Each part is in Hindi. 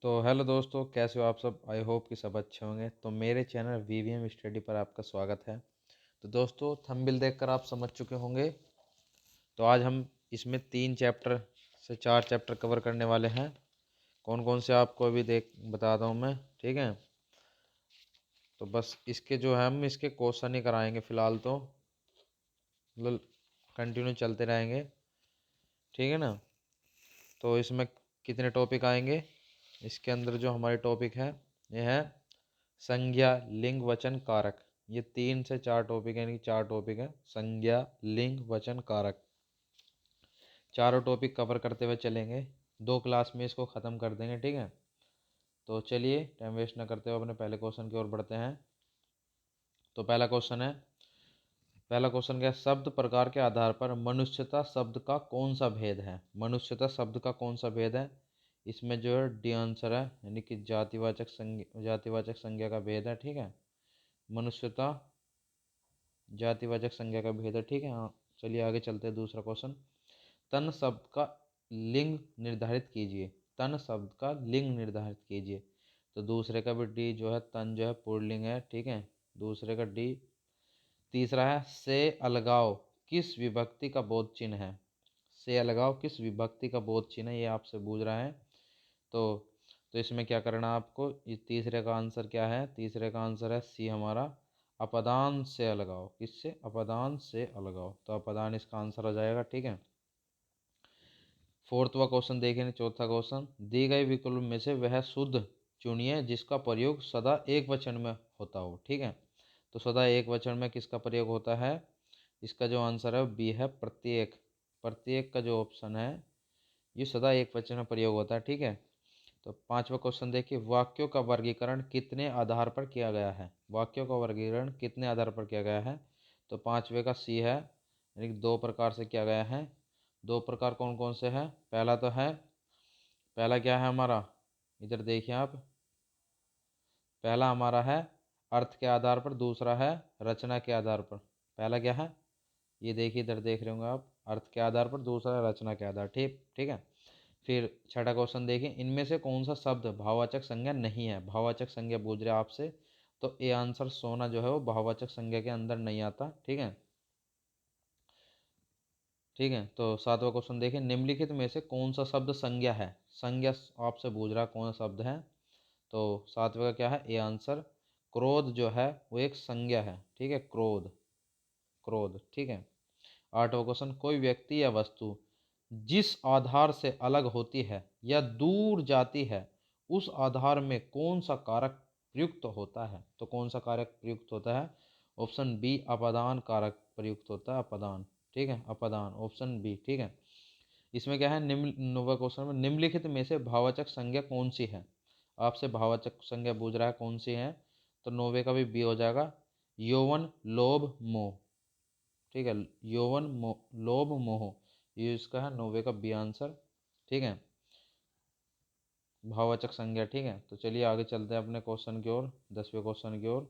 तो हेलो दोस्तों, कैसे हो आप सब। आई होप कि सब अच्छे होंगे। तो मेरे चैनल वीवीएम स्टडी पर आपका स्वागत है। तो दोस्तों, थंबनेल देखकर आप समझ चुके होंगे। तो आज हम इसमें 3 चैप्टर से 4 चैप्टर कवर करने वाले हैं। कौन कौन से आपको अभी देख बताता हूँ मैं, ठीक है। तो बस इसके जो है हम इसके क्वेश्चन ही कराएंगे फ़िलहाल, तो मतलब कंटिन्यू चलते रहेंगे, ठीक है ना। तो इसमें कितने टॉपिक आएंगे, इसके अंदर जो हमारे टॉपिक है ये है संज्ञा, लिंग, वचन, कारक। ये 3 से 4 टॉपिक है, यानी 4 टॉपिक है। संज्ञा, लिंग, वचन, कारक, चारों टॉपिक कवर करते हुए चलेंगे। 2 क्लास में इसको ख़त्म कर देंगे, ठीक है। तो चलिए टाइम वेस्ट ना करते हुए अपने पहले क्वेश्चन की ओर बढ़ते हैं। तो पहला क्वेश्चन क्या है, शब्द प्रकार के आधार पर मनुष्यता शब्द का कौन सा भेद है। मनुष्यता शब्द का कौन सा भेद है, इसमें जो है डी आंसर है, यानी कि जातिवाचक संज्ञा का भेद है, ठीक है। मनुष्यता जातिवाचक संज्ञा का भेद है, ठीक है। हाँ, चलिए आगे चलते हैं। दूसरा क्वेश्चन, तन शब्द का लिंग निर्धारित कीजिए। तन शब्द का लिंग निर्धारित कीजिए। तो दूसरे का भी डी जो है, तन जो है पुल्लिंग है, ठीक है। दूसरे का डी। तीसरा है से अलगाव किस विभक्ति का बोध चिन्ह है। से अलगाव किस विभक्ति का बोध चिन्ह है, ये आपसे पूछ रहा है। तो तो इसमें क्या करना है आपको, ये तीसरे का आंसर क्या है, तीसरे का आंसर है सी हमारा, अपदान से अलगाव। किससे, अपदान से अलगाव। तो अपदान इसका आंसर हो जाएगा, ठीक है। फोर्थवा क्वेश्चन देखें, चौथा क्वेश्चन, दी गई विकल्प में से वह शुद्ध चुनिए जिसका प्रयोग सदा एक वचन में होता हो, ठीक है। तो सदा एक वचन में किसका प्रयोग होता है, इसका जो आंसर है बी है, प्रत्येक। प्रत्येक का जो ऑप्शन है ये सदा एक वचन में प्रयोग होता है, ठीक है। तो पांचवा क्वेश्चन देखिए, वाक्यों का वर्गीकरण कितने आधार पर किया गया है। वाक्यों का वर्गीकरण कितने आधार पर किया गया है। तो पांचवे का सी है, यानी कि 2 प्रकार से किया गया है। 2 प्रकार कौन कौन से हैं, पहला तो है, पहला क्या है हमारा, इधर देखिए आप, पहला हमारा है अर्थ के आधार पर, दूसरा है रचना के आधार पर। पहला क्या है, ये देखिए इधर देख रहे होंगे आप, अर्थ के आधार पर, दूसरा रचना के आधार, ठीक ठीक है। फिर छठा क्वेश्चन देखिए, इनमें से कौन सा शब्द भाववाचक संज्ञा नहीं है। भाववाचक संज्ञा पूछ रहे आपसे, तो ए आंसर सोना जो है वो भाववाचक संज्ञा के अंदर नहीं आता, ठीक है। ठीक है, तो सातवां क्वेश्चन देखिए, निम्नलिखित में से कौन सा शब्द संज्ञा है। संज्ञा आपसे पूछ रहा कौन सा शब्द है। तो सातवें का क्या है, ए आंसर, क्रोध जो है वो एक संज्ञा है, ठीक है। क्रोध, क्रोध, ठीक है। आठवां क्वेश्चन, कोई व्यक्ति या वस्तु जिस आधार से अलग होती है या दूर जाती है उस आधार में कौन सा कारक प्रयुक्त होता है। तो कौन सा कारक प्रयुक्त होता है, ऑप्शन बी, अपदान कारक प्रयुक्त होता है, अपदान, ठीक है। अपदान, ऑप्शन बी, ठीक है। इसमें क्या है, निम्न, नौवा क्वेश्चन में, निम्नलिखित में से भाववाचक संज्ञा कौन सी है। आपसे भाववाचक संज्ञा पूछ रहा है कौन सी है। तो नौवे का भी बी हो जाएगा, यौवन, लोभ, मोह, ठीक है। यौवन, लोभ, मोह, ये इसका है नौवे का बी आंसर, ठीक है। भाववाचक संज्ञा, ठीक है। तो चलिए आगे चलते हैं अपने क्वेश्चन की ओर, 10वें क्वेश्चन की ओर।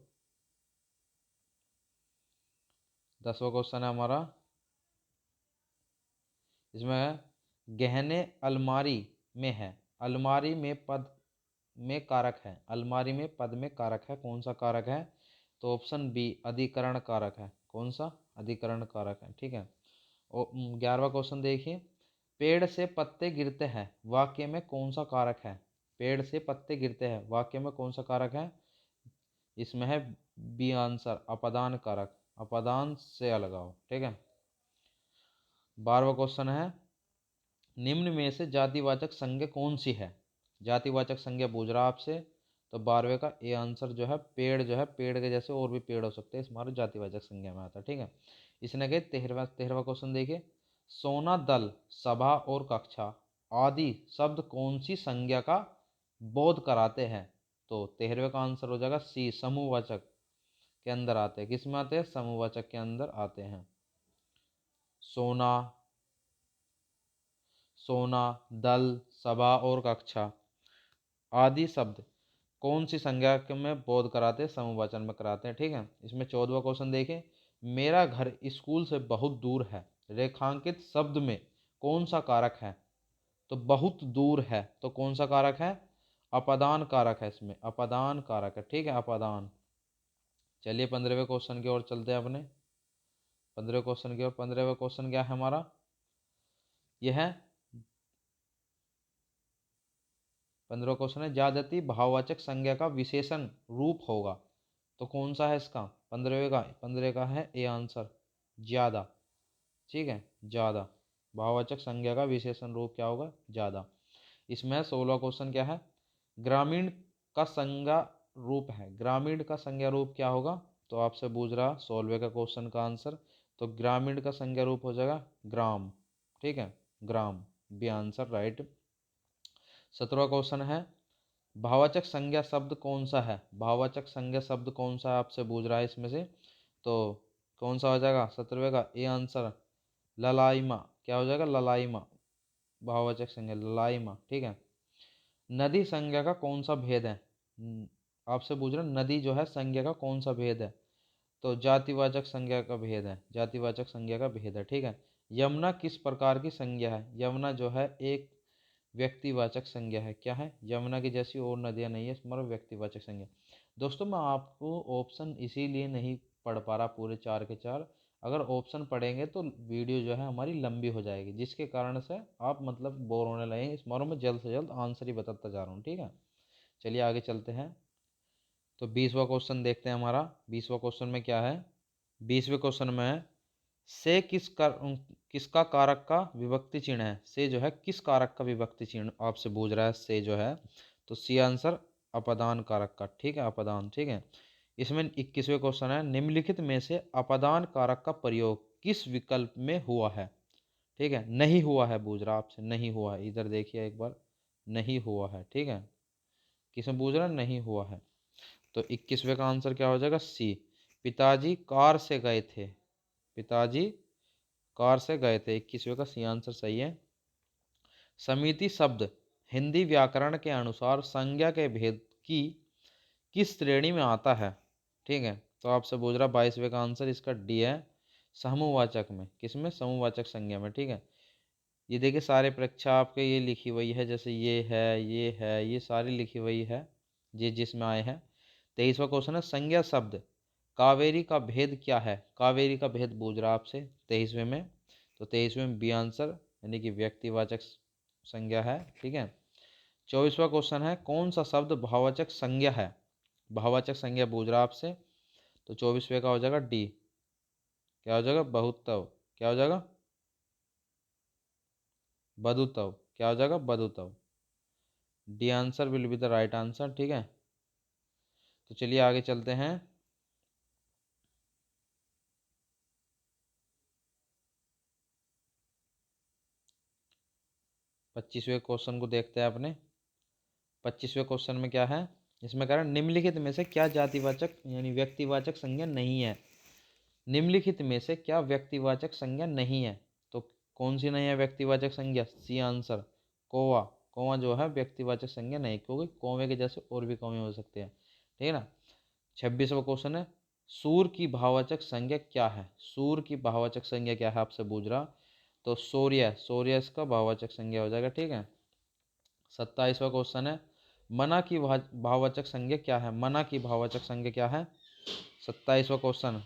10वां क्वेश्चन है हमारा, इसमें है, गहने अलमारी में है, अलमारी में पद में कारक है, अलमारी में पद में कारक है, कौन सा कारक है। तो ऑप्शन बी, अधिकरण कारक है। कौन सा, अधिकरण कारक है, ठीक है। और 11वां क्वेश्चन देखिए, पेड़ से पत्ते गिरते हैं वाक्य में कौन सा कारक है। पेड़ से पत्ते गिरते हैं वाक्य में कौन सा कारक है, इसमें है बी आंसर, अपदान कारक, अपदान से अलगाव, ठीक है। 12वां क्वेश्चन है, निम्न में से जातिवाचक संज्ञा कौन सी है। जातिवाचक संज्ञा पूछ रहा आपसे। तो 12वें का ए आंसर जो है, पेड़ जो है, पेड़ के जैसे और भी पेड़ हो सकते हैं, इस हमारे जातिवाचक संज्ञा में आता है, ठीक है। इसने के 13वां क्वेश्चन देखिए, सोना, दल, सभा और कक्षा आदि शब्द कौन सी संज्ञा का बोध कराते हैं। तो 13वें का आंसर हो जाएगा सी, समूहवाचक के अंदर आते हैं। किस में आते हैं, समूहवाचक के अंदर आते हैं। सोना, सोना, दल, सभा और कक्षा आदि शब्द कौन सी संज्ञा में बोध कराते हैं, समूहवाचन में कराते हैं, ठीक है। इसमें 14वां क्वेश्चन देखें, मेरा घर स्कूल से बहुत दूर है, रेखांकित शब्द में कौन सा कारक है। तो बहुत दूर है, तो कौन सा कारक है, अपादान कारक है, इसमें अपादान कारक है, ठीक है, अपादान। चलिए 15वें क्वेश्चन की ओर चलते हैं अपने, 15वें क्वेश्चन की ओर। 15वां क्वेश्चन क्या है हमारा, यह है 15वां क्वेश्चन है ज्यादती भाववाचक संज्ञा का विशेषण रूप होगा, तो कौन सा है इसका, 15वें का है ए आंसर, ज्यादा, ठीक है, ज्यादा। भाववाचक संज्ञा का विशेषण रूप क्या होगा, ज्यादा। इसमें 16वां क्वेश्चन क्या है, ग्रामीण का संज्ञा रूप है, ग्रामीण का संज्ञा रूप क्या होगा, तो आपसे पूछ रहा 16वें का क्वेश्चन का आंसर, तो ग्रामीण का संज्ञा रूप हो जाएगा ग्राम, ठीक है, ग्राम, बी आंसर राइट। 17वां क्वेश्चन है भाववाचक संज्ञा शब्द कौन सा है, भाववाचक संज्ञा शब्द कौन सा है आपसे पूछ रहा है इसमें से, तो कौन सा हो जाएगा 17वें का ए आंसर, ललाइमा, क्या हो जाएगा, ललाइमा, भाववाचक संज्ञा ललाइमा, ठीक है। नदी संज्ञा का कौन सा भेद है, आपसे पूछ रहे नदी जो है संज्ञा का कौन सा भेद है, तो जातिवाचक संज्ञा का भेद है, जातिवाचक संज्ञा का भेद है, ठीक है। यमुना किस प्रकार की संज्ञा है, यमुना जो है एक व्यक्तिवाचक संज्ञा है, क्या है, यमुना की जैसी और नदियां नहीं है, मतलब व्यक्तिवाचक संज्ञा। दोस्तों मैं आपको ऑप्शन इसीलिए नहीं पढ़ पा रहा पूरे 4 के 4, अगर ऑप्शन पढ़ेंगे तो वीडियो जो है हमारी लंबी हो जाएगी, जिसके कारण से आप मतलब बोर होने लगेंगे, इस मारो मैं जल्द से जल्द आंसर ही बताता जा रहा हूँ, ठीक है। चलिए आगे चलते हैं, तो 20वां क्वेश्चन देखते हैं हमारा। 20वां क्वेश्चन में क्या है, 20वें क्वेश्चन में है से किसका कारक का विभक्ति चिन्ह है, से जो है किस कारक का विभक्ति चिन्ह आपसे पूछ रहा है, से जो है, तो सी आंसर अपदान कारक का, ठीक है, अपदान, ठीक है। इसमें 21वें क्वेश्चन है निम्नलिखित में से अपदान कारक का प्रयोग किस विकल्प में हुआ है, ठीक है, नहीं हुआ है पूछ रहा आपसे, नहीं हुआ है, इधर देखिए एक बार, नहीं हुआ है, ठीक है, किसमें पूछ रहा है, नहीं हुआ है, तो 21वें का आंसर क्या हो जाएगा, सी, पिताजी कार से गए थे, पिताजी कार से गए थे, 21वें का सी आंसर सही है। समिति शब्द हिंदी व्याकरण के अनुसार संज्ञा के भेद की किस श्रेणी में आता है, ठीक है, तो आपसे पूछ रहा 22वें का आंसर इसका डी है, समूहवाचक में, किसमें, समूहवाचक संज्ञा में, ठीक है। ये देखिए सारे परीक्षा आपके ये लिखी हुई है, जैसे ये है, ये है, ये सारी लिखी हुई है, ये जिसमें आए हैं। 23वां क्वेश्चन है संज्ञा शब्द कावेरी का भेद क्या है, कावेरी का भेद पूछ रहा आपसे 23वें में, तो 23वें में बी आंसर, यानी कि व्यक्तिवाचक संज्ञा है, ठीक है। 24वां क्वेश्चन है कौन सा शब्द भाववाचक संज्ञा है, भाववाचक संज्ञा पूछ रहा आपसे, तो 24वें का हो जाएगा डी, क्या हो जाएगा, बहुतव, क्या हो जाएगा, बधुतव, क्या हो जाएगा, बधुतव, D answer will be the right answer, ठीक है। तो चलिए आगे चलते हैं, 25वें क्वेश्चन को देखते हैं अपने। 25वें क्वेश्चन में क्या है, इसमें कह रहा है निम्नलिखित में से क्या जातिवाचक यानी व्यक्तिवाचक संज्ञा नहीं है, निम्नलिखित में से क्या व्यक्तिवाचक संज्ञा नहीं है, तो कौन सी नहीं है व्यक्तिवाचक संज्ञा, सी आंसर, कौवा, कौवा जो है व्यक्तिवाचक संज्ञा नहीं, क्योंकि कौवे के जैसे और भी कौवे हो सकते हैं, ठीक है ना। 26वां क्वेश्चन है सूर की भाववाचक संज्ञा क्या है, सूर की भाववाचक संज्ञा क्या है आपसे पूछ रहा, तो सूर्य, सूर्य इसका भाववाचक संज्ञा हो जाएगा, ठीक है। 27वां क्वेश्चन है मना की भाववाचक संज्ञा क्या है, मना की भाववाचक संज्ञा क्या है, 27वां क्वेश्चन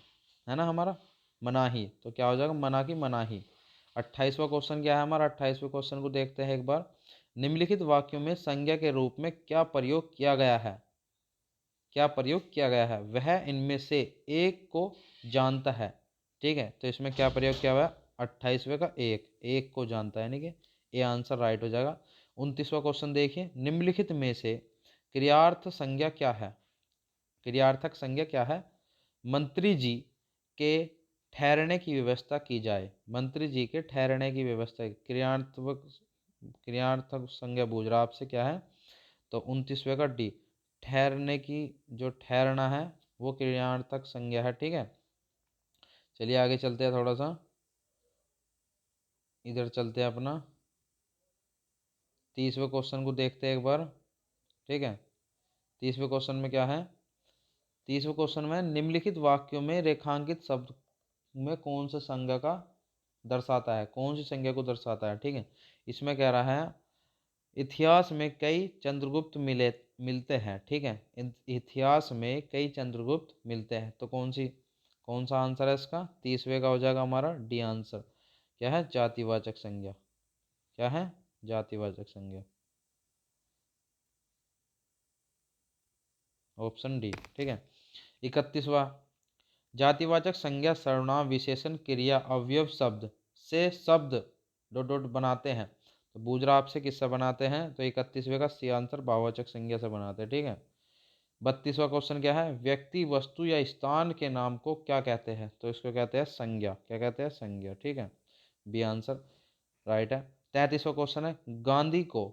है ना हमारा, मनाही, तो क्या हो जाएगा, मना की मनाही। 28वां क्वेश्चन क्या है हमारा, 28वें क्वेश्चन को देखते हैं एक बार, निम्नलिखित वाक्यों में संज्ञा के रूप में क्या प्रयोग किया गया है, क्या प्रयोग किया गया है, वह इनमें से एक को जानता है, ठीक है, तो इसमें क्या प्रयोग किया हुआ है, 28वें का एक, एक को जानता है, यानी कि ये आंसर राइट हो जाएगा। 29वां क्वेश्चन देखिए निम्नलिखित में से क्रियार्थ संज्ञा क्या है, क्रियार्थक संज्ञा क्या है, मंत्री जी के ठहरने की व्यवस्था की जाए, मंत्री जी के ठहरने की व्यवस्था, क्रियार्थक, क्रियार्थक संज्ञा पूछ रहा आपसे क्या है, तो 29वें का डी, ठहरने की, जो ठहरना है वो क्रियार्थक संज्ञा है, ठीक है। चलिए आगे चलते हैं, थोड़ा सा इधर चलते हैं अपना, 30वें क्वेश्चन को देखते हैं एक बार, ठीक है। 30वें क्वेश्चन में क्या है, 30वें क्वेश्चन में निम्नलिखित वाक्यों में रेखांकित शब्द में कौन सा संज्ञा का दर्शाता है, कौन सी संज्ञा को दर्शाता है, ठीक है। इसमें कह रहा है इतिहास में कई चंद्रगुप्त मिलते हैं, ठीक है। इतिहास में कई चंद्रगुप्त मिलते हैं, तो कौन सा आंसर है इसका? 30वें का हो जाएगा हमारा डी आंसर। क्या है? जातिवाचक संज्ञा। क्या है? जातिवाचक संज्ञा, ऑप्शन डी, ठीक है। 31वां, जातिवाचक संज्ञा सर्वनाम विशेषण क्रिया अवयव शब्द से शब्द डॉट डॉट बनाते हैं, तो पूछ रहा आपसे किससे बनाते हैं, तो 31वें का सी आंसर भाववाचक संज्ञा से बनाते हैं, ठीक है। 32वां क्वेश्चन क्या है? व्यक्ति वस्तु या स्थान के नाम को क्या कहते हैं, तो इसको कहते हैं संज्ञा। क्या कहते हैं? संज्ञा, ठीक है। बी आंसर राइट है। 33वां क्वेश्चन है, गांधी को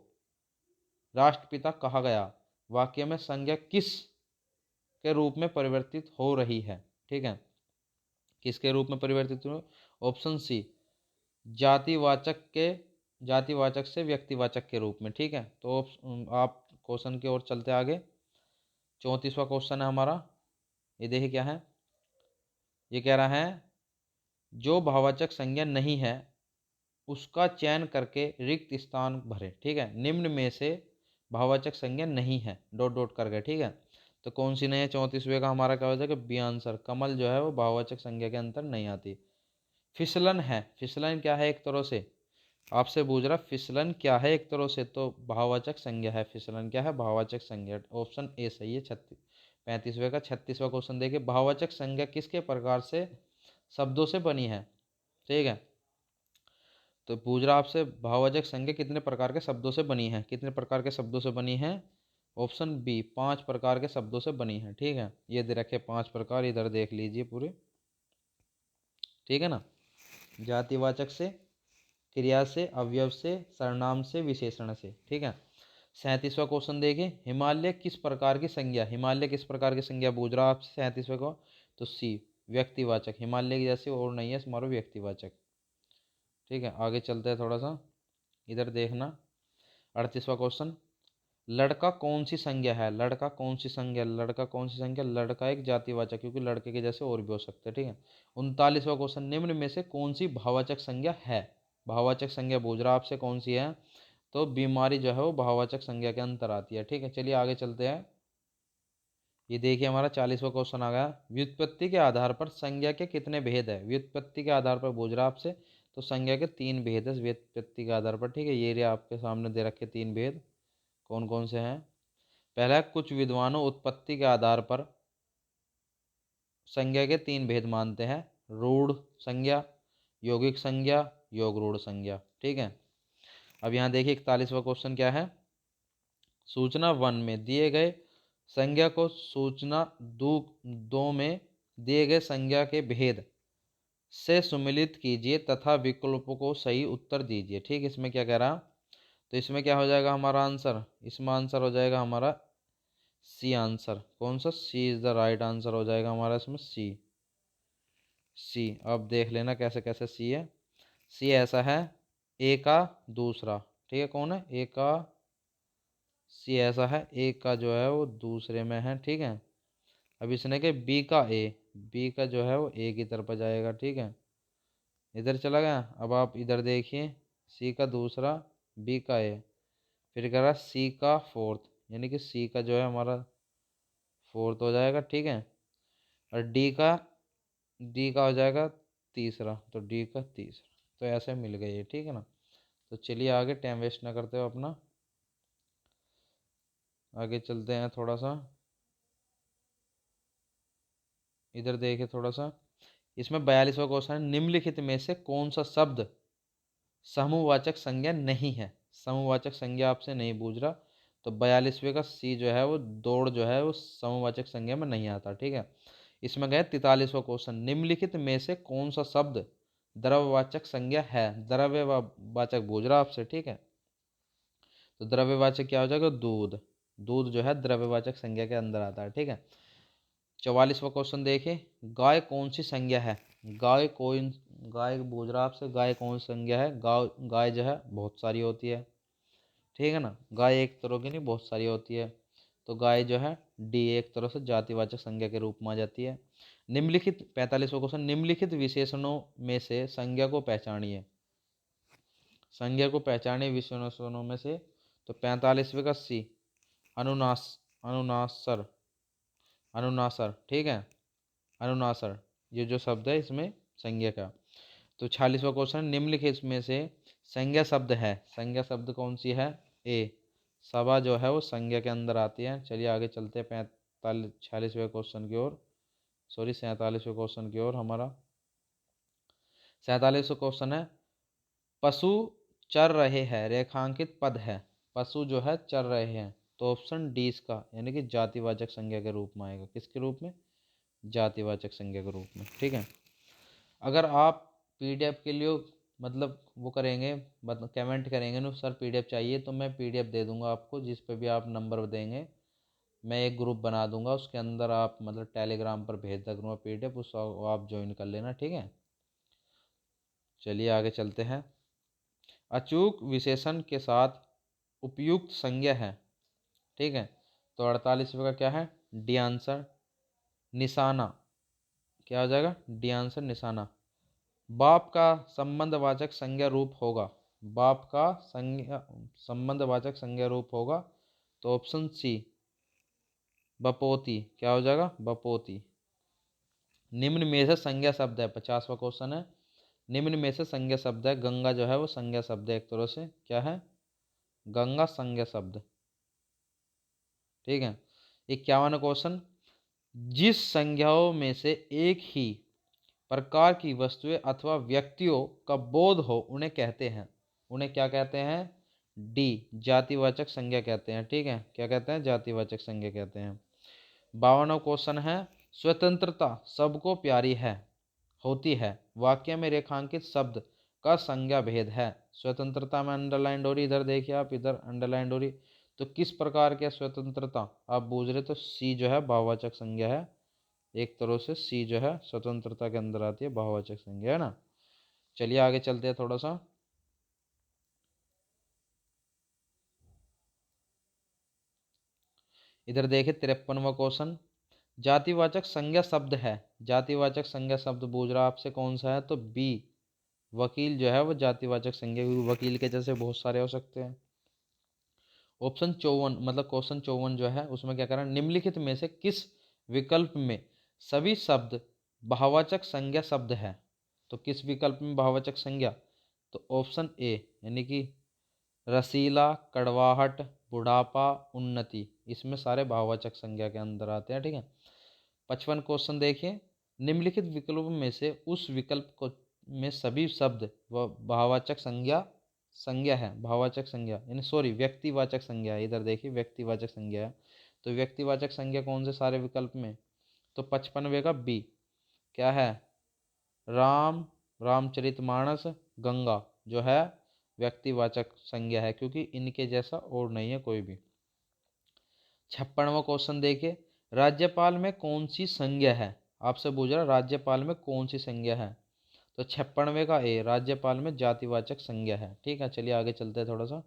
राष्ट्रपिता कहा गया, वाक्य में संज्ञा किस के रूप में परिवर्तित हो रही है, ठीक है। किसके रूप में परिवर्तित हो? ऑप्शन सी, जातिवाचक के जातिवाचक से व्यक्तिवाचक के रूप में, ठीक है। तो आप क्वेश्चन की ओर चलते आगे। 34वां क्वेश्चन है हमारा, ये देखिए क्या है। ये कह रहा है जो भाववाचक संज्ञा नहीं है उसका चयन करके रिक्त स्थान भरे, ठीक है। निम्न में से भाववाचक संज्ञा नहीं है डॉट डॉट करके, ठीक है। तो कौन सी नहीं है? 34वें का हमारा क्या हो जाएगा? बी आंसर, कमल जो है वो भाववाचक संज्ञा के अंतर नहीं आती। फिसलन है, फिसलन क्या है? एक तरह से आपसे पूछ रहा फिसलन क्या है एक तरह से, तो भाववाचक संज्ञा है। फिसलन क्या है? भाववाचक संज्ञा, ऑप्शन ए सही है। 35वें का 36वां क्वेश्चन देखिए, भाववाचक संज्ञा किसके प्रकार से शब्दों से बनी है, ठीक है। तो पूछ रहा आपसे भाववाचक संज्ञा कितने प्रकार के शब्दों से बनी है, कितने प्रकार के शब्दों से बनी है? ऑप्शन बी, 5 प्रकार के शब्दों से बनी है, ठीक है। ये दे रखे 5 प्रकार, इधर देख लीजिए पूरे, ठीक है ना। जातिवाचक से, क्रिया से, अवयव से, सर्वनाम से, विशेषण से, ठीक है। 37वां क्वेश्चन देखिए, हिमालय किस प्रकार की संज्ञा, हिमालय किस प्रकार की संज्ञा पूछ रहा आपसे 37वें को, तो सी, व्यक्तिवाचक। हिमालय की जैसे और नहीं है हमारा, व्यक्तिवाचक, ठीक है। आगे चलते हैं थोड़ा सा, इधर देखना। 38वां क्वेश्चन, लड़का कौन सी संज्ञा है, लड़का कौन सी संज्ञा, लड़का कौन सी संज्ञा, लड़का एक जातिवाचक, क्योंकि लड़के के जैसे और भी हो सकते हैं, ठीक है। 39वां क्वेश्चन, निम्न में से कौन सी भाववाचक संज्ञा है, भाववाचक संज्ञा पूछ रहा आपसे कौन सी है, तो बीमारी जो है वो भाववाचक संज्ञा के अंतर आती है, ठीक है। चलिए आगे चलते हैं। ये देखिए हमारा 40वां क्वेश्चन आ गया, व्युत्पत्ति के आधार पर संज्ञा के कितने भेद है, व्युत्पत्ति के आधार पर पूछ रहा आपसे, तो संज्ञा के 3 भेद है व्युत्पत्ति के आधार पर, ठीक है। ये आपके सामने दे रखे 3 भेद, कौन कौन से हैं? पहला, कुछ विद्वानों उत्पत्ति के आधार पर संज्ञा के 3 भेद मानते हैं, रूढ़ संज्ञा, यौगिक संज्ञा, योग रूढ़ संज्ञा, ठीक है। अब यहाँ देखिए 41वां क्वेश्चन क्या है, सूचना 1 में दिए गए संज्ञा को सूचना 2 में दिए गए संज्ञा के भेद से सम्मिलित कीजिए तथा विकल्पों को सही उत्तर दीजिए, ठीक। इसमें क्या कह रहा, तो इसमें क्या हो जाएगा हमारा आंसर, इसमें आंसर हो जाएगा हमारा सी आंसर। कौन सा? C is the right answer हो जाएगा हमारा इसमें, सी। सी, अब देख लेना कैसे कैसे सी है। सी ऐसा है, ए का दूसरा, ठीक है। कौन है? ए का, सी ऐसा है, ए का जो है वो दूसरे में है, ठीक है। अब इसने के बी का ए, बी का जो है वो ए की तरफ जाएगा, ठीक है। इधर चला गया। अब आप इधर देखिए, सी का दूसरा, बी का ए, फिर कह रहा सी का फोर्थ, यानी कि सी का जो है हमारा फोर्थ हो जाएगा, ठीक है। और डी का हो जाएगा तीसरा, तो डी का तीसरा, तो ऐसे मिल गए ये, ठीक है ना। तो चलिए आगे, टाइम वेस्ट ना करते हो अपना, आगे चलते हैं थोड़ा सा। इधर देखिए थोड़ा सा, इसमें 42वां क्वेश्चन है, निम्नलिखित में से कौन सा शब्द समूहवाचक संज्ञा नहीं है, समूहवाचक संज्ञा आपसे नहीं पूछ रहा, तो 42वें का सी जो है वो दौड़ जो है वो समूहवाचक संज्ञा में नहीं आता, ठीक है। इसमें गए 43वां क्वेश्चन, निम्नलिखित में से कौन सा शब्द द्रव्यवाचक संज्ञा है, द्रव्यवाचक पूछ रहा आपसे, ठीक है। तो द्रव्यवाचक क्या हो जाएगा? दूध, दूध जो है द्रव्यवाचक संज्ञा के अंदर आता है, ठीक है। 44वां क्वेश्चन देखिए, गाय कौन सी संज्ञा है, गाय कौन, गाय पूछ रहा आपसे, गाय कौन सी संज्ञा है, गाय गाय जो है बहुत सारी होती है, ठीक है ना। गाय एक तरह की नहीं, बहुत सारी होती है, तो गाय जो है डी एक तरह से जातिवाचक संज्ञा के रूप में आ जाती है। निम्नलिखित 45वां क्वेश्चन, निम्नलिखित विशेषणों में से संज्ञा को पहचानिए, संज्ञा को पहचाने विशेषणों में से, तो 45वें का सी, अनुनासर, अनुनासर, ठीक है, अनुनासर, ये जो शब्द है इसमें संज्ञा का। तो 46वां क्वेश्चन, निम्नलिखित में से संज्ञा शब्द है, संज्ञा शब्द कौन सी है? ए, सभा जो है वो संज्ञा के अंदर आती है। चलिए आगे चलते हैं 46वें क्वेश्चन की ओर, सॉरी 47वें क्वेश्चन की ओर। हमारा 47वां क्वेश्चन है, पशु चर रहे हैं रेखांकित पद है, पशु जो है चर रहे हैं, तो ऑप्शन डी इसका यानी कि जातिवाचक संज्ञा के रूप में आएगा। किसके रूप में? जातिवाचक संज्ञा के रूप में, ठीक है। अगर आप पीडीएफ के लिए मतलब वो करेंगे, मतलब कमेंट करेंगे ना सर पीडीएफ चाहिए, तो मैं पीडीएफ दे दूंगा आपको, जिस पे भी आप नंबर देंगे मैं एक ग्रुप बना दूंगा, उसके अंदर आप मतलब टेलीग्राम पर भेज दूंगा पीडीएफ, उस आप ज्वाइन कर लेना, ठीक है। चलिए आगे चलते हैं। अचूक विशेषण के साथ उपयुक्त संज्ञा है, ठीक है। तो 48वें का क्या है? डी आंसर, निशाना, क्या हो जाएगा? डी आंसर निशाना। बाप का संबंधवाचक संज्ञा रूप होगा, बाप का संज्ञा संबंधवाचक संज्ञा रूप होगा, तो ऑप्शन सी बपोती, क्या हो जाएगा? बपोती। निम्न में से संज्ञा शब्द है, 50वां क्वेश्चन है, निम्न में से संज्ञा शब्द है, गंगा जो है वो संज्ञा शब्द है एक तरह से, क्या है? गंगा संज्ञा शब्द, ठीक है। 51वां क्वेश्चन, जिस संज्ञाओं में से एक ही प्रकार की वस्तुएं अथवा व्यक्तियों का बोध हो उन्हें कहते हैं, उन्हें क्या कहते हैं? डी जातिवाचक संज्ञा कहते हैं, ठीक है। क्या कहते हैं? जातिवाचक संज्ञा कहते हैं। 52वां क्वेश्चन है, स्वतंत्रता सबको प्यारी है होती है, वाक्य में रेखांकित शब्द का संज्ञा भेद है। स्वतंत्रता में अंडरलाइन हो रही, इधर देखिए आप, इधर अंडरलाइन हो रही, तो किस प्रकार की स्वतंत्रता आप बूझ रहे? तो सी जो है भाववाचक संज्ञा है, एक तरह से सी जो है स्वतंत्रता के अंदर आती है, भाववाचक संज्ञा है ना। चलिए आगे चलते हैं थोड़ा सा। इधर देखिए 53वां क्वेश्चन, जातिवाचक संज्ञा शब्द है, जातिवाचक संज्ञा शब्द बूझ रहा आपसे कौन सा है? तो बी वकील जो है वो जातिवाचक संज्ञा, वकील के जैसे बहुत सारे हो सकते हैं। ऑप्शन 54 मतलब क्वेश्चन 54 जो है उसमें क्या करें, निम्नलिखित में से किस विकल्प में सभी शब्द भाववाचक संज्ञा शब्द है? तो किस विकल्प में भाववाचक संज्ञा? तो ऑप्शन ए यानी कि रसीला, कड़वाहट, बुढ़ापा, उन्नति, इसमें सारे भाववाचक संज्ञा के अंदर आते हैं, ठीक है। 55 क्वेश्चन देखिए, निम्नलिखित विकल्पों में से उस विकल्प को में सभी शब्द व भाववाचक संज्ञा संज्ञा है, भाववाचक संज्ञा यानी सॉरी व्यक्तिवाचक संज्ञा है, इधर देखिए व्यक्तिवाचक संज्ञा है, तो व्यक्तिवाचक संज्ञा कौन से सारे विकल्प में? तो 55वें का बी, क्या है? राम, रामचरितमानस, गंगा जो है व्यक्तिवाचक संज्ञा है, क्योंकि इनके जैसा और नहीं है कोई भी। 56वां क्वेश्चन देखिए, राज्यपाल में कौन सी संज्ञा है? आपसे पूछ रहा राज्यपाल में कौन सी संज्ञा है? तो 56वें का ए, राज्यपाल में जातिवाचक संज्ञा है, ठीक है। चलिए आगे चलते हैं थोड़ा सा।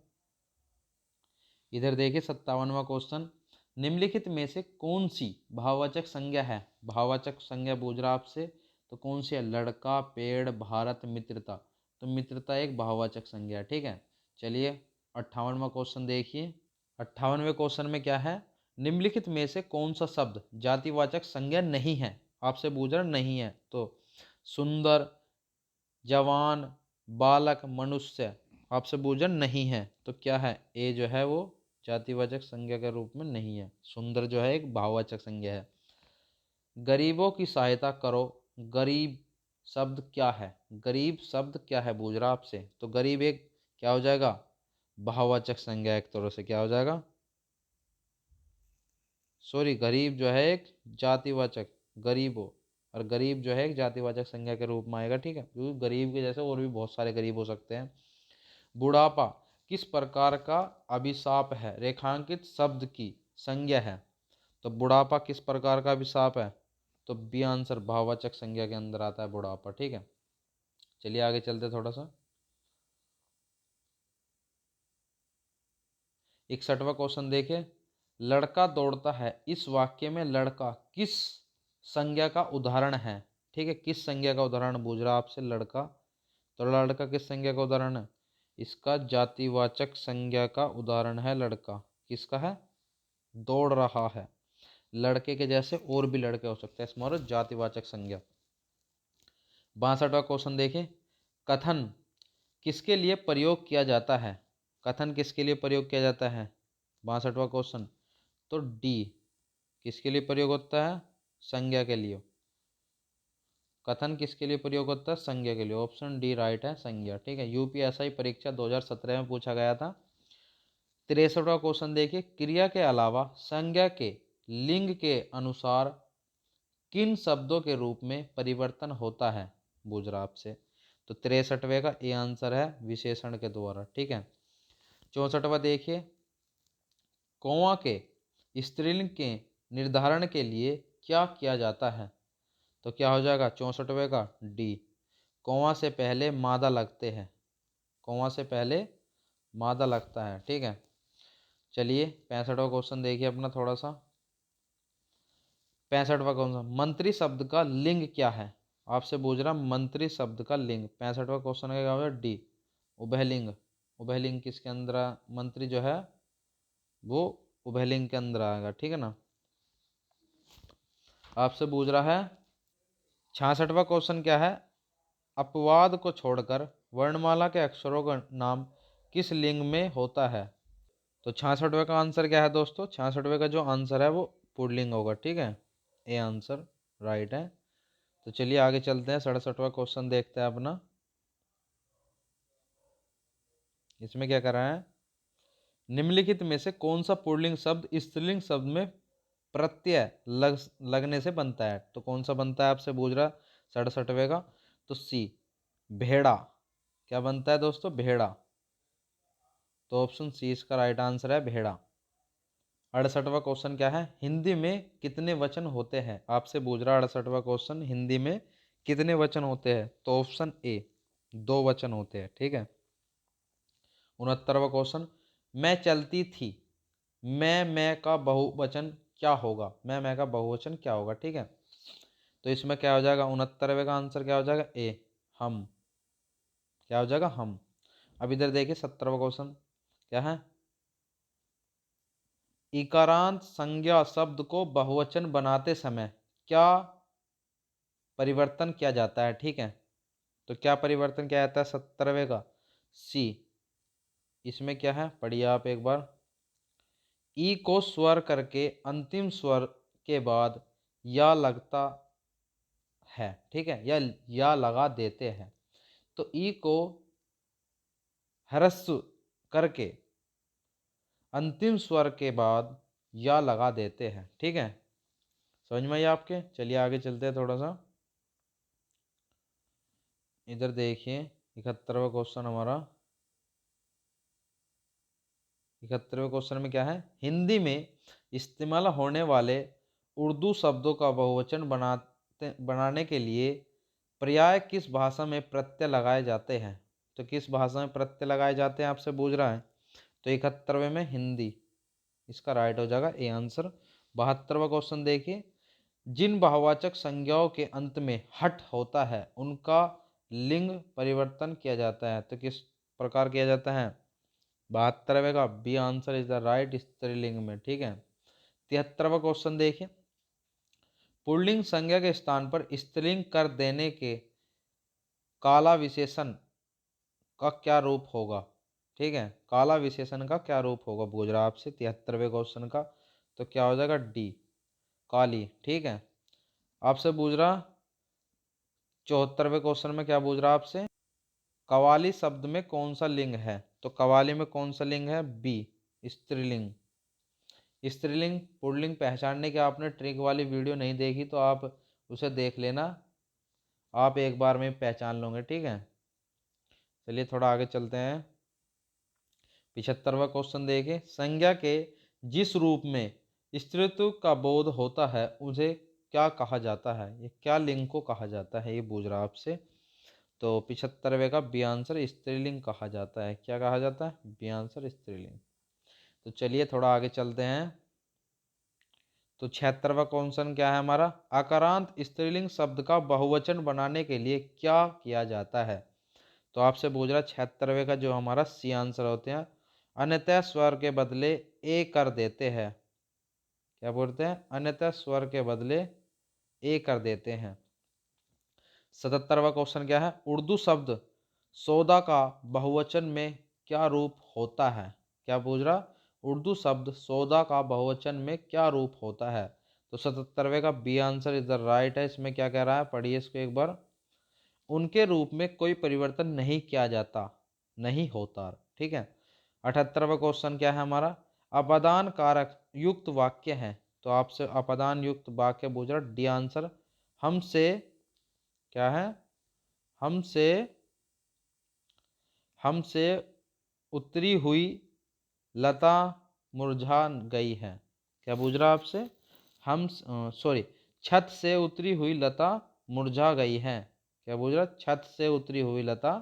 इधर देखिए 57वां क्वेश्चन, निम्नलिखित में से कौन सी भाववाचक संज्ञा है? भाववाचक संज्ञा पूछ रहा आपसे, तो कौन सी है? लड़का, पेड़, भारत, मित्रता, तो मित्रता एक भाववाचक संज्ञा है, ठीक है। चलिए 58वां क्वेश्चन देखिए, 58वें क्वेश्चन में क्या है, निम्नलिखित में से कौन सा शब्द जातिवाचक संज्ञा नहीं है? आपसे पूछ रहा नहीं है, तो सुंदर, जवान, बालक, मनुष्य, आपसे पूछ रहा नहीं है, तो क्या है? ए जो है वो जातिवाचक संज्ञा के रूप में नहीं है, सुंदर जो है एक भाववाचक संज्ञा है। गरीबों की सहायता करो, गरीब शब्द क्या है? गरीब शब्द क्या है पूछ रहा आपसे, तो गरीब एक क्या हो जाएगा? भाववाचक संज्ञा एक तरह से, क्या हो जाएगा? सॉरी गरीब जो है एक जातिवाचक, गरीब हो, और गरीब जो है एक जातिवाचक संज्ञा के रूप में आएगा, ठीक है, क्योंकि गरीब के जैसे और भी बहुत सारे गरीब हो सकते हैं। बुढ़ापा किस प्रकार का अभिशाप है? रेखांकित शब्द की संज्ञा है, तो बुढ़ापा किस प्रकार का अभिशाप है? तो बी आंसर भाववाचक संज्ञा के अंदर आता है बुढ़ापा, ठीक है। चलिए आगे चलते थोड़ा सा। 61वां क्वेश्चन देखिए, लड़का दौड़ता है, इस वाक्य में लड़का किस संज्ञा का उदाहरण है? ठीक है, किस संज्ञा का उदाहरण पूछ रहा आपसे? लड़का, तो लड़का किस संज्ञा का उदाहरण है? इसका जातिवाचक संज्ञा का उदाहरण है लड़का। किसका है? दौड़ रहा है। लड़के के जैसे और भी लड़के हो सकते हैं, इसमें और जातिवाचक संज्ञा। 62वां क्वेश्चन देखिए, कथन किसके लिए प्रयोग किया जाता है? कथन किसके लिए प्रयोग किया जाता है? 62वां क्वेश्चन, तो डी। किसके लिए प्रयोग होता है? संज्ञा के लिए। कथन किसके लिए प्रयोग होता है? संज्ञा के लिए। ऑप्शन डी राइट है, संज्ञा। ठीक है, यूपीएसआई परीक्षा 2017 में पूछा गया था। 63वां क्वेश्चन देखिए, क्रिया के अलावा संज्ञा के लिंग के अनुसार किन शब्दों के रूप में परिवर्तन होता है? पूछ रहा आपसे। तो 63वें का ए आंसर है, विशेषण के द्वारा। ठीक है, 64वां देखिए, कौवा के स्त्रीलिंग के निर्धारण के लिए क्या किया जाता है? तो क्या हो जाएगा 64वें का? डी। कौवा से पहले मादा लगते हैं। कौवा से पहले मादा लगता है। ठीक है, चलिए 65वां क्वेश्चन देखिए अपना थोड़ा सा। 65वां क्वेश्चन, मंत्री शब्द का लिंग क्या है? आपसे पूछ रहा मंत्री शब्द का लिंग। 65वां क्वेश्चन का क्या होगा? डी, उभयलिंग। उभयलिंग किसके अंदर? मंत्री जो है वो उभयलिंग के अंदर आएगा। ठीक है ना। आपसे पूछ रहा है 66वां क्वेश्चन क्या है? अपवाद को छोड़कर वर्णमाला के अक्षरों का नाम किस लिंग में होता है? तो 66वें का आंसर क्या है दोस्तों? 66वें का जो आंसर है वो पुल्लिंग होगा। ठीक है, ए आंसर राइट है। तो चलिए आगे चलते हैं, 67वां क्वेश्चन देखते हैं अपना। इसमें क्या कर रहा है? निम्नलिखित में से कौन सा पुल्लिंग शब्द स्त्रीलिंग शब्द में प्रत्यय लगने से बनता है? तो कौन सा बनता है आपसे पूछ रहा 67वें का? तो सी, भेड़ा। क्या बनता है दोस्तों? भेड़ा। तो ऑप्शन सी इसका राइट आंसर है, भेड़ा। 68वां क्वेश्चन क्या है? हिंदी में कितने वचन होते हैं? आपसे पूछ रहा 68वां क्वेश्चन, हिंदी में कितने वचन होते हैं? तो ऑप्शन ए, 2 वचन होते हैं। ठीक है, 69वां क्वेश्चन, मैं चलती थी। मैं का बहुवचन क्या होगा? मैं का बहुवचन क्या होगा? ठीक है, तो इसमें क्या हो जाएगा? 69वें का आंसर क्या हो जाएगा? ए, हम। क्या हो जाएगा? हम। अब इधर देखिए 70वां क्वेश्चन क्या है? इकारांत संज्ञा शब्द को बहुवचन बनाते समय क्या परिवर्तन किया जाता है? ठीक है, तो क्या परिवर्तन किया जाता है 70वें का? सी। इसमें क्या है पढ़िए आप एक बार। ई को स्वर करके अंतिम स्वर के बाद या लगता है। ठीक है, या लगा देते हैं। तो ई को ह्रस्व करके अंतिम स्वर के बाद या लगा देते हैं। ठीक है, समझ में आया आपके? चलिए आगे चलते हैं थोड़ा सा। इधर देखिए 71वां क्वेश्चन हमारा। 71वें क्वेश्चन में क्या है? हिंदी में इस्तेमाल होने वाले उर्दू शब्दों का बहुवचन बनाने के लिए पर्याय किस भाषा में प्रत्यय लगाए जाते हैं? तो किस भाषा में प्रत्यय लगाए जाते हैं आपसे पूछ रहा है। तो 71वें में हिंदी, इसका राइट हो जाएगा ए आंसर। 72वां क्वेश्चन देखिए, जिन बहुवाचक संज्ञाओं के अंत में हट होता है उनका लिंग परिवर्तन किया जाता है। तो किस प्रकार किया जाता है? 72वें का B answer is the right, स्त्रीलिंग में। ठीक है, 73वां क्वेश्चन देखिए, पुल्लिंग संज्ञा के स्थान पर स्त्रीलिंग कर देने के काला विशेषण का क्या रूप होगा? ठीक है, काला विशेषण का क्या रूप होगा पूछ रहा आपसे 73वें क्वेश्चन का। तो क्या हो जाएगा? डी, काली। ठीक है, आपसे पूछ रहा 74वें क्वेश्चन में क्या पूछ रहा आपसे? कवाली शब्द में कौन सा लिंग है? तो कवाली में कौन सा लिंग है? बी, स्त्रीलिंग। स्त्रीलिंग पुल्लिंग पहचानने की आपने ट्रिक वाली वीडियो नहीं देखी तो आप उसे देख लेना, आप एक बार में पहचान लोगे। ठीक है, चलिए थोड़ा आगे चलते हैं। 75वां क्वेश्चन देखिए, संज्ञा के जिस रूप में स्त्रीत्व का बोध होता है उसे क्या कहा जाता है? ये क्या लिंग को कहा जाता है, ये पूछ रहा आपसे। तो 75वें का बी आंसर, स्त्रीलिंग कहा जाता है। क्या कहा जाता है? बी आंसर, स्त्रीलिंग। तो चलिए थोड़ा आगे चलते हैं। तो 76वां क्वेश्चन क्या है हमारा? आकारांत स्त्रीलिंग शब्द का बहुवचन बनाने के लिए क्या किया जाता है? तो आपसे पूछ रहा 76वें का जो हमारा सी आंसर होते हैं, अन्यथा स्वर के बदले ए कर देते हैं। क्या बोलते हैं? अन्यथा स्वर के बदले ए कर देते हैं। 77वां क्वेश्चन क्या है? उर्दू शब्द सौदा का बहुवचन में क्या रूप होता है? क्या पूछ रहा? उर्दू शब्द सौदा का बहुवचन में क्या रूप होता है? तो 77वें का B answer is the right है। इसमें क्या कह रहा है, पढ़िए इसको एक बार। उनके रूप में कोई परिवर्तन नहीं किया जाता, नहीं होता। ठीक है। 78वां क्वेश्चन क्या है हमारा? अपादान कारक युक्त वाक्य है। तो आपसे अपादान युक्त वाक्य पूछ रहा, डी आंसर। हमसे क्या है? हमसे हमसे उतरी हुई लता मुरझा गई है। क्या पूछ रहा आपसे? हम सॉरी, छत से उतरी हुई लता मुरझा गई है। क्या पूछ रहा? छत से उतरी हुई लता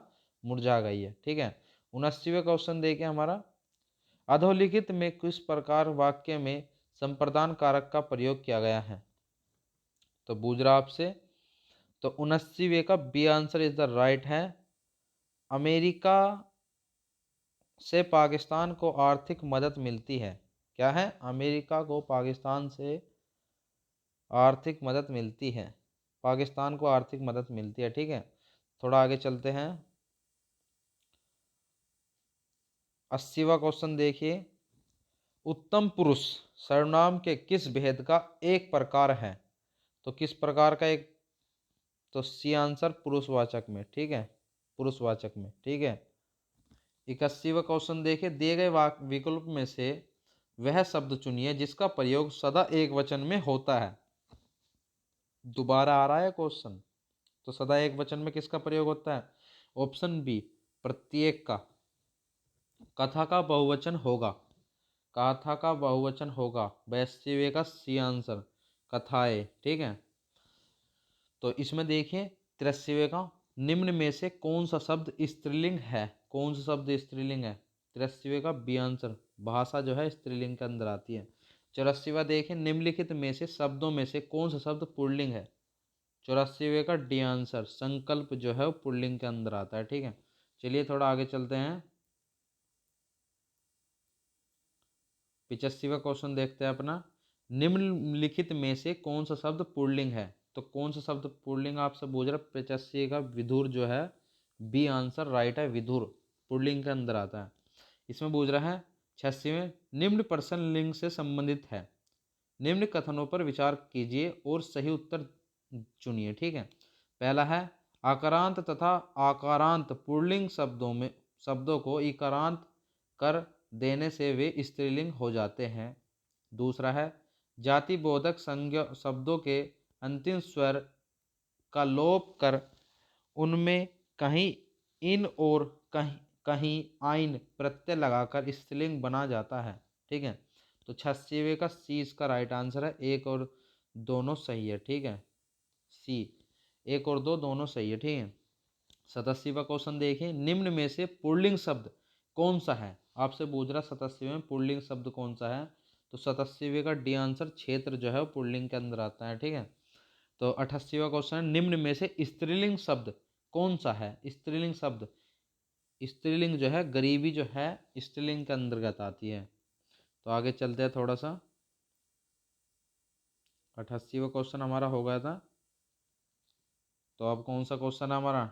मुरझा गई है। ठीक है। 79वां क्वेश्चन देखिए हमारा, अधोलिखित में किस प्रकार वाक्य में संप्रदान कारक का प्रयोग किया गया है? तो पूछ रहा आपसे। तो 79वें का B answer is the right है। अमेरिका से पाकिस्तान को आर्थिक मदद मिलती है। क्या है? अमेरिका को पाकिस्तान से आर्थिक मदद मिलती है। पाकिस्तान को आर्थिक मदद मिलती है। ठीक है। थोड़ा आगे चलते हैं। 80वां क्वेश्चन देखिए, उत्तम पुरुष सर्वनाम के किस भेद का एक प्रकार है? तो किस प्रकार का एक? तो सी आंसर पुरुषवाचक में। ठीक है, पुरुषवाचक में। ठीक है। 81वां क्वेश्चन देखिए, दिए गए विकल्प में से वह शब्द चुनिए जिसका प्रयोग सदा एक वचन में होता है। दोबारा आ रहा है क्वेश्चन। तो सदा एक वचन में किसका प्रयोग होता है? ऑप्शन बी, प्रत्येक का। कथा का बहुवचन होगा। कथा का बहुवचन होगा। 82वें का सी आंसर, कथाएं। ठीक है। तो इसमें देखिए 83वें का, निम्न में से कौन सा शब्द स्त्रीलिंग है? कौन सा शब्द स्त्रीलिंग है? 83वें का बी आंसर, भाषा जो है स्त्रीलिंग के अंदर आती है। 84वां देखिए, निम्नलिखित में से शब्दों में से कौन सा शब्द पुल्लिंग है? 84वें का डी आंसर, संकल्प जो है वो पुल्लिंग के अंदर आता है। ठीक है। चलिए थोड़ा आगे चलते हैं। 85वां क्वेश्चन देखते हैं अपना, निम्नलिखित में से कौन सा शब्द पुल्लिंग है? तो कौन सा शब्द पुल्लिंग आपसे पूछ रहा है? 85 का विधुर जो है, बी आंसर राइट है, विधुर पुल्लिंग के अंदर आता है। इसमें पूछ रहा है 86 में, निम्न प्रश्न लिंग से संबंधित है, निम्न कथनों पर विचार कीजिए और सही उत्तर चुनिए। ठीक है। पहला है, आकारांत तथा आकारांत पुल्लिंग शब्दों को इकारांत कर देने से वे स्त्रीलिंग हो जाते हैं। दूसरा है, जाति बोधक संज्ञा शब्दों के अंतिम स्वर का लोप कर उनमें कहीं इन और कहीं कहीं आइन प्रत्यय लगाकर स्त्रीलिंग बना जाता है। ठीक है। तो 86वें का सी इसका राइट आंसर है। एक और दोनों सही है। ठीक है। सी, एक और दो दोनों सही है। ठीक है। 87वां क्वेश्चन देखिए, निम्न में से पुल्लिंग शब्द कौन सा है? आपसे पूछ रहा 87वें में पुल्लिंग शब्द कौन सा है? तो 87वें का डी आंसर, क्षेत्र जो है वो पुल्लिंग के अंदर आता है। ठीक है। तो 88वां क्वेश्चन है, निम्न में से स्त्रीलिंग शब्द कौन सा है? स्त्रीलिंग शब्द, स्त्रीलिंग जो है गरीबी जो है स्त्रीलिंग के अंतर्गत आती है। तो आगे चलते हैं थोड़ा सा। 88वां क्वेश्चन हमारा हो गया था। तो अब कौन सा क्वेश्चन है हमारा?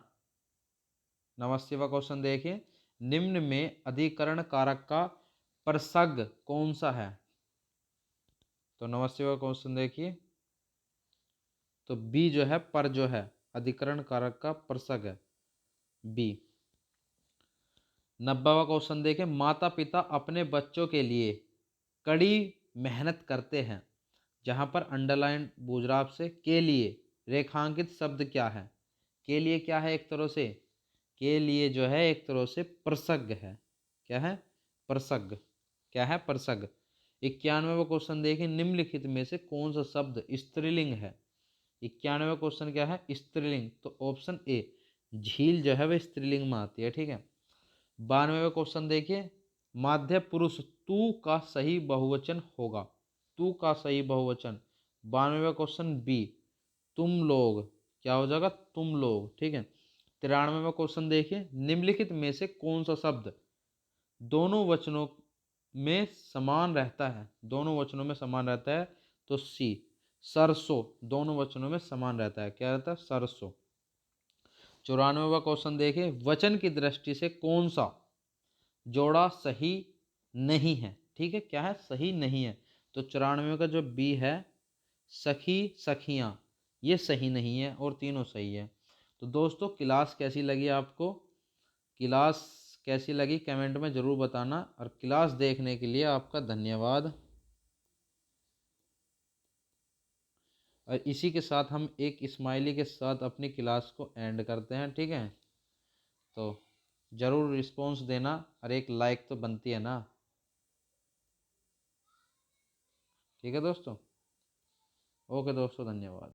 89वां क्वेश्चन देखिए, निम्न में अधिकरण कारक का प्रसर्ग कौन सा है? तो 89वां क्वेश्चन देखिए, तो बी जो है, पर जो है अधिकरण कारक का प्रसर्ग है, बी। 90वां क्वेश्चन देखें, माता पिता अपने बच्चों के लिए कड़ी मेहनत करते हैं। जहां पर अंडरलाइन पूछ रहा आपसे, के लिए रेखांकित शब्द क्या है? के लिए क्या है? एक तरह से के लिए जो है एक तरह से प्रसर्ग है। क्या है? प्रसर्ग। क्या है? प्रसर्ग। 91वां क्वेश्चन देखें, निम्नलिखित में से कौन सा शब्द स्त्रीलिंग है? 91वां क्वेश्चन क्या है? स्त्रीलिंग। तो ऑप्शन ए, झील जो है वह स्त्रीलिंग में आती है। ठीक है। 92वां क्वेश्चन देखिए, माध्य पुरुष तू का सही बहुवचन होगा। तू का सही बहुवचन, 92वां क्वेश्चन बी, तुम लोग। क्या हो जाएगा? तुम लोग। ठीक है। 93वां क्वेश्चन देखिए, निम्नलिखित में से कौन सा शब्द दोनों वचनों में समान रहता है? दोनों वचनों में समान रहता है, तो सी, सरसों दोनों वचनों में समान रहता है। क्या रहता है? सरसों। 94वां क्वेश्चन देखिए, वचन की दृष्टि से कौन सा जोड़ा सही नहीं है? ठीक है, क्या है? सही नहीं है। तो 94 का जो बी है, सखी सखियां, ये सही नहीं है और तीनों सही है। तो दोस्तों क्लास कैसी लगी आपको? क्लास कैसी लगी कमेंट में ज़रूर बताना, और क्लास देखने के लिए आपका धन्यवाद। और इसी के साथ हम एक स्माइली के साथ अपनी क्लास को एंड करते हैं, ठीक है? तो ज़रूर रिस्पॉन्स देना, और एक लाइक तो बनती है ना। ठीक है दोस्तों, ओके दोस्तों, धन्यवाद।